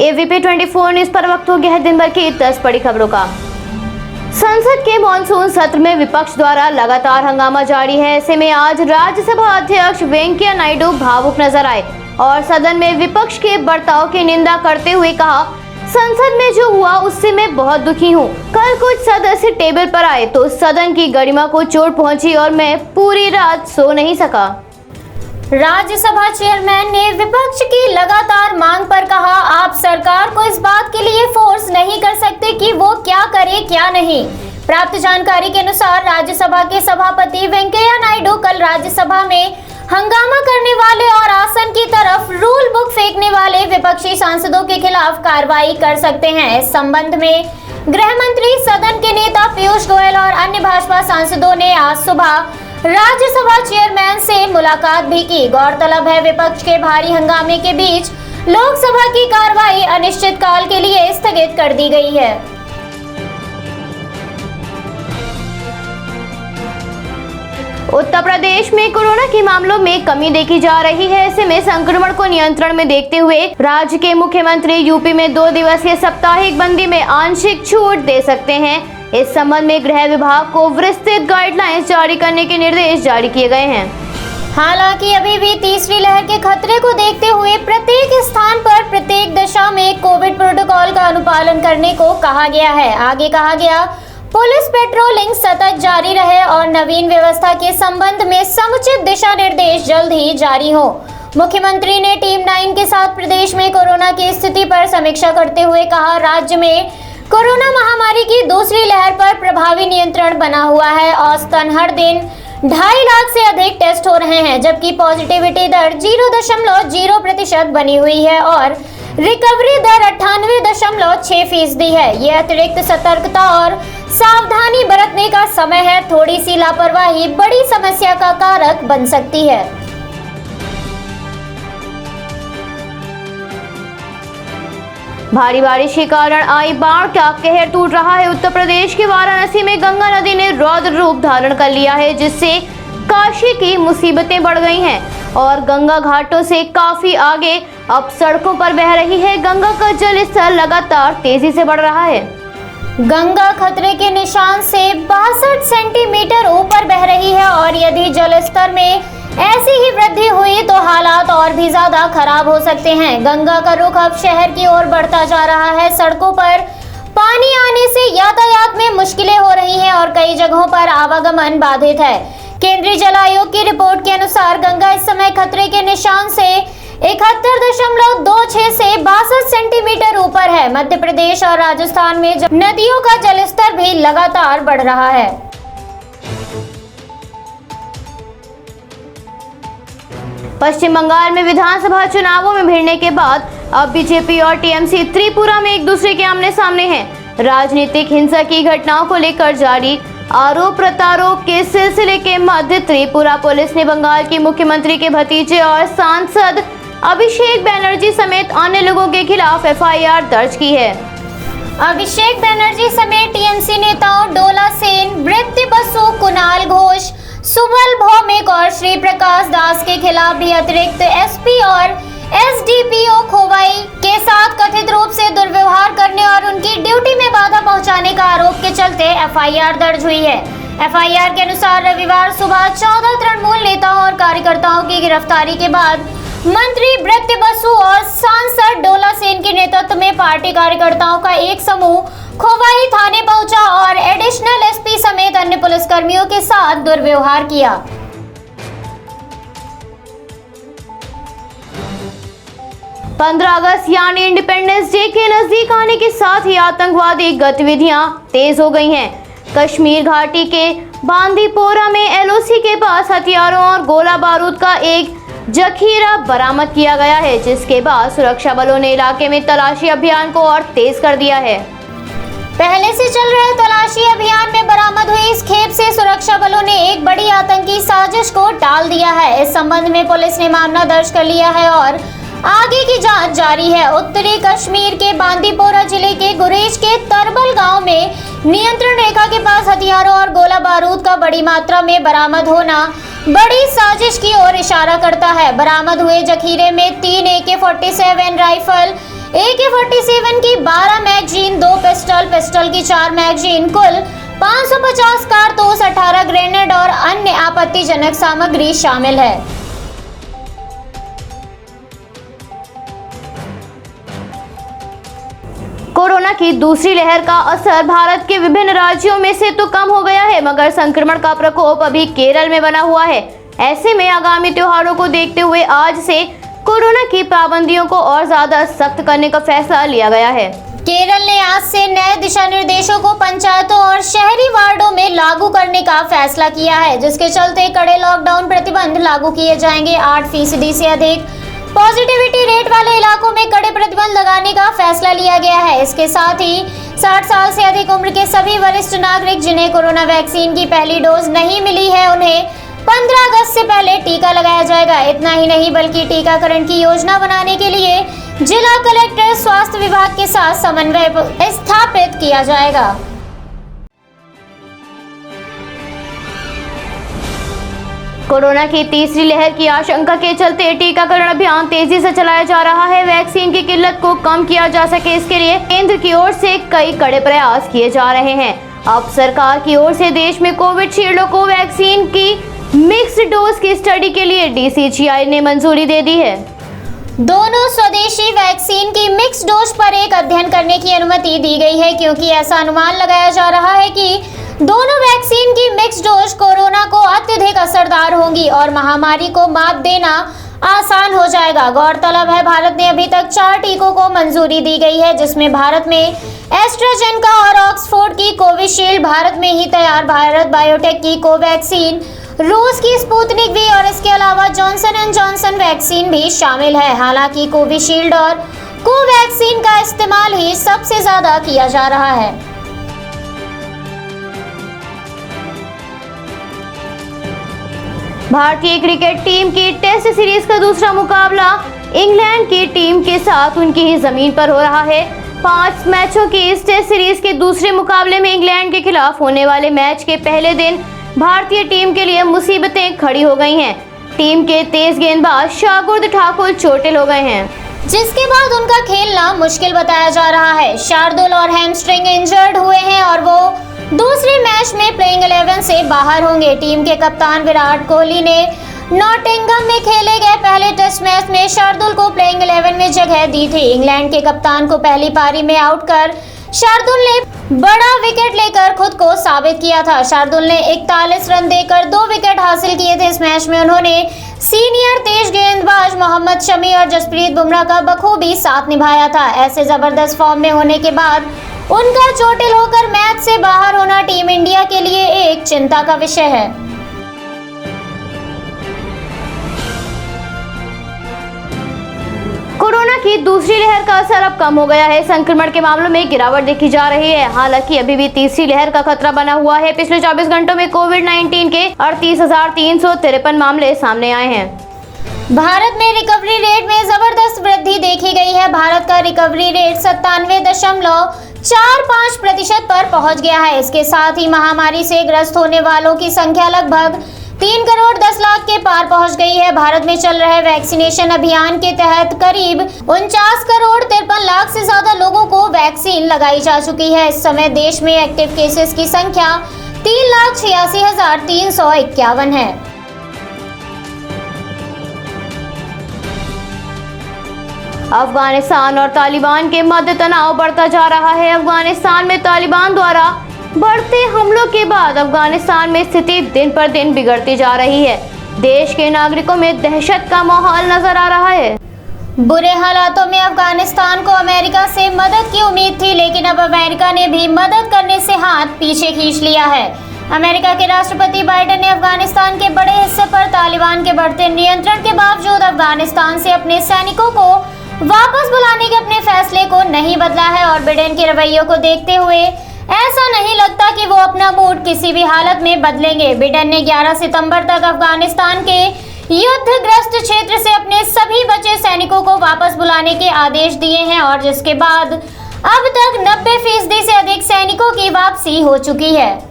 ABP 24 news पर वक्त हो गया है दिन भर की 10 बड़ी खबरों का। संसद के मॉनसून सत्र में विपक्ष द्वारा लगातार हंगामा जारी है। ऐसे में आज राज्यसभा अध्यक्ष वेंकैया नायडू भावुक नजर आए और सदन में विपक्ष के बर्ताव की निंदा करते हुए कहा, संसद में जो हुआ उससे मैं बहुत दुखी हूँ। कल कुछ सदस्य टेबल पर आए तो सदन की गरिमा को चोट पहुंची और मैं पूरी रात सो नहीं सका। राज्यसभा चेयरमैन ने विपक्ष की लगातार मांग पर कहा, आप सरकार को इस बात के लिए फोर्स नहीं कर सकते कि वो क्या करे क्या नहीं। प्राप्त जानकारी के अनुसार राज्यसभा के सभापति वेंकैया नायडू कल राज्यसभा में हंगामा करने वाले और आसन की तरफ रूल बुक फेंकने वाले विपक्षी सांसदों के खिलाफ कार्रवाई कर सकते हैं। इस संबंध में गृह मंत्री, सदन के नेता पीयूष गोयल और अन्य भाजपा सांसदों ने आज सुबह राज्यसभा चेयरमैन से मुलाकात भी की। गौरतलब है, विपक्ष के भारी हंगामे के बीच लोकसभा की कार्रवाई अनिश्चित काल के लिए स्थगित कर दी गई है। उत्तर प्रदेश में कोरोना के मामलों में कमी देखी जा रही है। ऐसे में संक्रमण को नियंत्रण में देखते हुए राज्य के मुख्यमंत्री यूपी में 2 दिवसीय साप्ताहिक बंदी में आंशिक छूट दे सकते हैं। इस संबंध में गृह विभाग को विस्तृत गाइडलाइंस जारी करने के निर्देश जारी किए गए हैं। हालांकि अभी भी तीसरी लहर के खतरे को देखते हुए प्रत्येक स्थान पर प्रत्येक दशा में कोविड प्रोटोकॉल का अनुपालन करने को कहा गया है। आगे कहा गया, पुलिस पेट्रोलिंग सतत जारी रहे और नवीन व्यवस्था के संबंध में समुचित दिशा निर्देश जल्द ही जारी हो। मुख्यमंत्री ने टीम 9 के साथ प्रदेश में कोरोना की स्थिति पर समीक्षा करते हुए कहा, राज्य में कोरोना महामारी की दूसरी लहर पर प्रभावी नियंत्रण बना हुआ है। औसतन हर दिन 2.5 लाख से अधिक टेस्ट हो रहे हैं, जबकि पॉजिटिविटी दर 0.0% बनी हुई है और रिकवरी दर 98.6% है। ये अतिरिक्त सतर्कता और सावधानी बरतने का समय है। थोड़ी सी लापरवाही बड़ी समस्या का कारक बन सकती है। भारी बारिश के कारण आई बाढ़ का कहर टूट रहा है। उत्तर प्रदेश के वाराणसी में गंगा नदी ने रौद्र रूप धारण कर लिया है, जिससे काशी की मुसीबतें बढ़ गई हैं और गंगा घाटों से काफी आगे अब सड़कों पर बह रही है। गंगा का जल स्तर लगातार तेजी से बढ़ रहा है। गंगा खतरे के निशान से 62 सेंटीमीटर ऊपर बह रही है और यदि जल स्तर में ऐसी ही वृद्धि हुई तो हालात और भी ज्यादा खराब हो सकते हैं। गंगा का रुख अब शहर की ओर बढ़ता जा रहा है। सड़कों पर पानी आने से यातायात में मुश्किलें हो रही हैं और कई जगहों पर आवागमन बाधित है। केंद्रीय जल आयोग की रिपोर्ट के अनुसार गंगा इस समय खतरे के निशान से 71.26 से 62 सेंटीमीटर ऊपर है। मध्य प्रदेश और राजस्थान में नदियों का जलस्तर भी लगातार बढ़ रहा है। पश्चिम बंगाल में विधानसभा चुनावों में भिड़ने के बाद अब बीजेपी और टीएमसी त्रिपुरा में एक दूसरे के आमने सामने हैं। राजनीतिक हिंसा की घटनाओं को लेकर जारी आरोप प्रत्यारोप के सिलसिले के मध्य त्रिपुरा पुलिस ने बंगाल की मुख्यमंत्री के भतीजे और सांसद अभिषेक बनर्जी समेत अन्य लोगों के खिलाफ एफआईआर दर्ज की है। अभिषेक बनर्जी समेत टीएमसी नेताओं डोला सेन, वृत्ति बसु, कुणाल घोष, सुबल भौमिक और श्री प्रकाश दास के खिलाफ भी अतिरिक्त एसपी और एसडीपीओ खोवाई के साथ कथित रूप से दुर्व्यवहार करने और उनकी ड्यूटी में बाधा पहुंचाने का आरोप के चलते एफआईआर दर्ज हुई है। एफआईआर के अनुसार रविवार सुबह 14 तृणमूल नेताओं और कार्यकर्ताओं की गिरफ्तारी के बाद मंत्री वृत्ति बसु और सांसद डोला सेन के नेतृत्व में पार्टी कार्यकर्ताओं का एक समूह खोवाई थाने पहुंचा और एडिशनल एसपी समेत अन्य पुलिसकर्मियों के साथ दुर्व्यवहार किया। पंद्रह अगस्त यानी इंडिपेंडेंस डे के नजदीक आने के साथ ही आतंकवादी गतिविधियां तेज हो गई हैं। कश्मीर घाटी के बांदीपोरा में एलओसी के पास हथियारों और गोला बारूद का एक जखीरा बरामद किया गया है, जिसके बाद सुरक्षा बलों ने इलाके में तलाशी अभियान को और तेज कर दिया है। पहले से चल रहे तलाशी अभियान में बरामद हुई इस खेप से सुरक्षा बलों ने एक बड़ी आतंकी साजिश को टाल दिया है। इस संबंध में पुलिस ने मामला दर्ज कर लिया है और आगे की जांच जारी है। उत्तरी कश्मीर के बांदीपोरा जिले के गुरेज के तरबल गांव में नियंत्रण रेखा के पास हथियारों और गोला बारूद का बड़ी मात्रा में बरामद होना बड़ी साजिश की ओर इशारा करता है। बरामद हुए जखीरे में 3 AK-47 राइफल, AK-47 की 12 मैगजीन, 2 पिस्टल की 4 मैगजीन, कुल 550 कारतूस, 18 ग्रेनेड और अन्य आपत्तिजनक सामग्री शामिल है। कोरोना की दूसरी लहर का असर भारत के विभिन्न राज्यों में से तो कम हो गया है, मगर संक्रमण का प्रकोप अभी केरल में बना हुआ है। ऐसे में आगामी त्योहारों को देखते हुए आज से कोरोना की पाबंदियों को और ज्यादा सख्त करने का फैसला लिया गया है। केरल ने आज से नए दिशा निर्देशों को पंचायतों और शहरी वार्डों में लागू करने का फैसला किया है, जिसके चलते कड़े लॉकडाउन प्रतिबंध लागू किए जाएंगे। 8% से अधिक पॉजिटिविटी रेट वाले इलाकों में कड़े प्रतिबंध लगाने का फैसला लिया गया है। इसके साथ ही 60 साल से अधिक उम्र के सभी वरिष्ठ नागरिक जिन्हें कोरोना वैक्सीन की पहली डोज नहीं मिली है, उन्हें 15 अगस्त से पहले टीका लगाया जाएगा। इतना ही नहीं बल्कि टीकाकरण की योजना बनाने के लिए जिला कलेक्टर, स्वास्थ्य विभाग के साथ समन्वय स्थापित किया जाएगा। कोरोना की तीसरी लहर की आशंका के चलते टीकाकरण अभियान तेजी से चलाया जा रहा है। वैक्सीन की किल्लत को कम किया जा सके, इसके लिए केंद्र की ओर से कई कड़े प्रयास किए जा रहे हैं। अब सरकार की ओर से देश में कोविशील्ड को वैक्सीन की मिक्स्ड डोज की स्टडी के लिए DCGI ने मंजूरी दे दी है। दोनों स्वदेशी वैक्सीन की मिक्स डोज पर एक अध्ययन करने की अनुमति दी गई है, क्योंकि ऐसा अनुमान लगाया जा रहा है कि दोनों वैक्सीन की मिक्स डोज कोरोना को अत्यधिक असरदार होंगी और महामारी को मात देना आसान हो जाएगा। गौरतलब है, भारत ने अभी तक 4 टीकों को मंजूरी दी गई है, जिसमें भारत में एस्ट्राजेनेका और ऑक्सफोर्ड की कोविशील्ड, भारत में ही तैयार भारत बायोटेक की कोवैक्सीन, रूस की स्पुतनिक वी और इसके अलावा जॉनसन एंड जॉनसन वैक्सीन भी शामिल है। हालांकि कोविशील्ड और कोवैक्सीन का इस्तेमाल ही सबसे ज्यादा किया जा रहा है। भारतीय क्रिकेट टीम की टेस्ट सीरीज का दूसरा मुकाबला इंग्लैंड की टीम के साथ उनकी ही जमीन पर हो रहा है। 5 मैचों की इस टेस्ट सीरीज के दूसरे मुकाबले में इंग्लैंड के खिलाफ होने वाले मैच के पहले दिन भारतीय टीम के लिए मुसीबतें खड़ी हो गई हैं। टीम के तेज गेंदबाज शार्दुल ठाकुर चोटिल हो गए हैं, जिसके बाद उनका खेलना मुश्किल बताया जा रहा है। शार्दुल और हैमस्ट्रिंग इंजर्ड हुए हैं और वो दूसरे मैच में प्लेइंग 11 से बाहर होंगे। टीम के कप्तान विराट कोहली ने नॉटिंघम में खेले गए पहले टेस्ट मैच में शार्दुल को प्लेइंग 11 में जगह दी थी। इंग्लैंड के कप्तान को पहली पारी में आउट कर शार्दुल ने बड़ा विकेट लेकर खुद को साबित किया था। शार्दुल ने 41 रन देकर 2 विकेट हासिल किए थे। इस मैच में उन्होंने सीनियर तेज गेंदबाज मोहम्मद शमी और जसप्रीत बुमराह का बखूबी साथ निभाया था। ऐसे जबरदस्त फॉर्म में होने के बाद उनका चोटिल होकर मैच से बाहर होना टीम इंडिया के लिए एक चिंता का विषय है। कोरोना की दूसरी लहर का असर अब कम हो गया है। संक्रमण के मामलों में गिरावट देखी जा रही है। हालांकि अभी भी तीसरी लहर का खतरा बना हुआ है। पिछले 24 घंटों में कोविड-19 के 38,353 मामले सामने आए हैं। भारत में रिकवरी रेट में जबरदस्त वृद्धि देखी गई है। भारत का रिकवरी रेट 97.45% पर पहुंच गया है। इसके साथ ही महामारी से ग्रस्त होने वालों की संख्या लगभग 3 करोड़ 10 लाख के पार पहुंच गई है। भारत में चल रहे वैक्सीनेशन अभियान के तहत करीब 49 करोड़ 53 लाख से ज्यादा लोगों को वैक्सीन लगाई जा चुकी है। इस समय देश में एक्टिव केसेस की संख्या 3,86,351 है। अफगानिस्तान और तालिबान के मध्य तनाव बढ़ता जा रहा है। अफगानिस्तान में तालिबान द्वारा बढ़ते हमलों के बाद अफगानिस्तान में स्थिति दिन पर दिन बिगड़ती जा रही है। देश के नागरिकों में दहशत का माहौल नजर आ रहा है। बुरे हालातों में अफगानिस्तान को अमेरिका से मदद की उम्मीद थी, लेकिन अब अमेरिका ने भी मदद करने से हाथ पीछे खींच लिया है। अमेरिका के राष्ट्रपति बाइडेन ने अफगानिस्तान के बड़े हिस्से पर तालिबान के बढ़ते नियंत्रण के बावजूद अफगानिस्तान से अपने सैनिकों को वापस बुलाने के अपने फैसले को नहीं बदला है और बिडेन के रवैये को देखते हुए ऐसा नहीं लगता कि वो अपना मूड किसी भी हालत में बदलेंगे। बिडेन ने 11 सितंबर तक अफगानिस्तान के युद्धग्रस्त क्षेत्र से अपने सभी बचे सैनिकों को वापस बुलाने के आदेश दिए हैं और जिसके बाद अब तक 90% से अधिक सैनिकों की वापसी हो चुकी है।